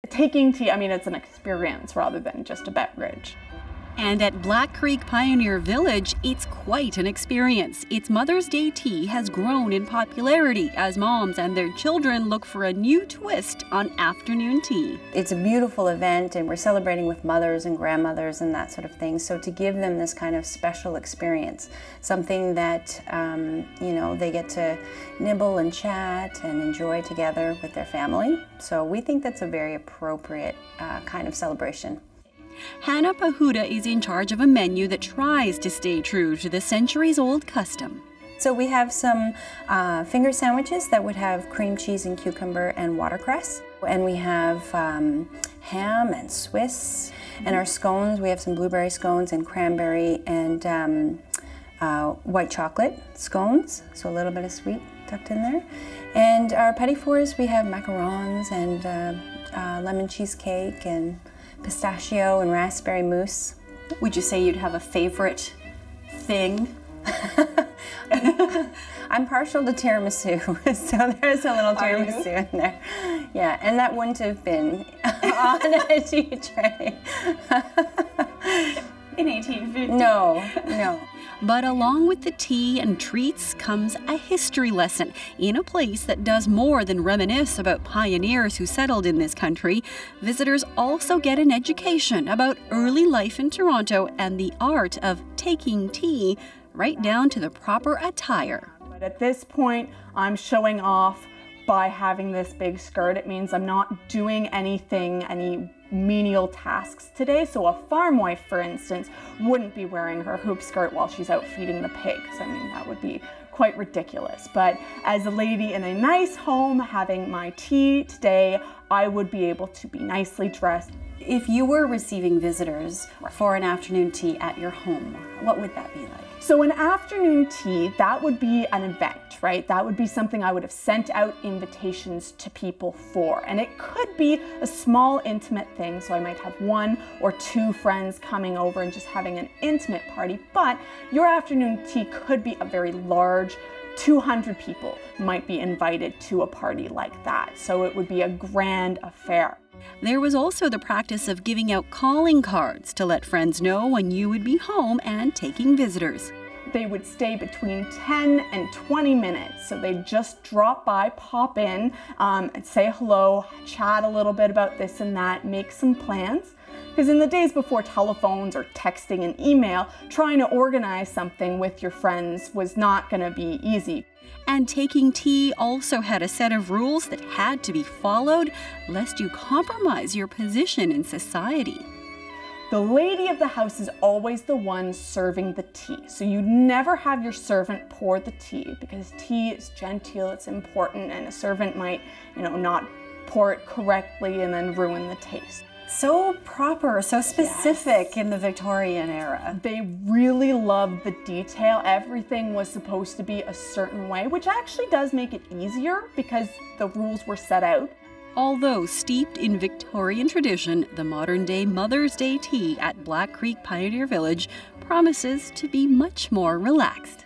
Taking tea, I mean, it's an experience rather than just a beverage. And at Black Creek Pioneer Village, it's quite an experience. Its Mother's Day tea has grown in popularity as moms and their children look for a new twist on afternoon tea. It's a beautiful event, and we're celebrating with mothers and grandmothers and that sort of thing. So to give them this kind of special experience, something that, you know, they get to nibble and chat and enjoy together with their family. So we think that's a very appropriate kind of celebration. Hannah Pahuda is in charge of a menu that tries to stay true to the centuries-old custom. So we have some finger sandwiches that would have cream cheese and cucumber and watercress. And we have ham and Swiss. And our scones, we have some blueberry scones and cranberry and white chocolate scones. So a little bit of sweet tucked in there. And our petit fours, we have macarons and lemon cheesecake and pistachio and raspberry mousse. Would you say you'd have a favorite thing? I'm partial to tiramisu, so there's a little tiramisu in there. Yeah, and that wouldn't have been on a tea tray. In 1850? No. But along with the tea and treats comes a history lesson in a place that does more than reminisce about pioneers who settled in this country. Visitors also get an education about early life in Toronto and the art of taking tea, right down to the proper attire. But at this point, I'm showing off by having this big skirt. It means I'm not doing any menial tasks today. So a farm wife, for instance, wouldn't be wearing her hoop skirt while she's out feeding the pigs. I mean, that would be quite ridiculous. But as a lady in a nice home having my tea today, I would be able to be nicely dressed. If you were receiving visitors for an afternoon tea at your home, what would that be like? So an afternoon tea, that would be an event, right? That would be something I would have sent out invitations to people for. And it could be a small, intimate thing. So I might have 1 or 2 friends coming over and just having an intimate party. But your afternoon tea could be a very large, 200 people might be invited to a party like that. So it would be a grand affair. There was also the practice of giving out calling cards to let friends know when you would be home and taking visitors. They would stay between 10 and 20 minutes. So they'd just drop by, pop in, and say hello, chat a little bit about this and that, make some plans. Because in the days before telephones or texting and email, trying to organize something with your friends was not going to be easy. And taking tea also had a set of rules that had to be followed, lest you compromise your position in society. The lady of the house is always the one serving the tea. So you never have your servant pour the tea, because tea is genteel, it's important, and a servant might, not pour it correctly and then ruin the taste. So proper, so specific in the Victorian era. They really loved the detail. Everything was supposed to be a certain way, which actually does make it easier because the rules were set out. Although steeped in Victorian tradition, the modern-day Mother's Day tea at Black Creek Pioneer Village promises to be much more relaxed.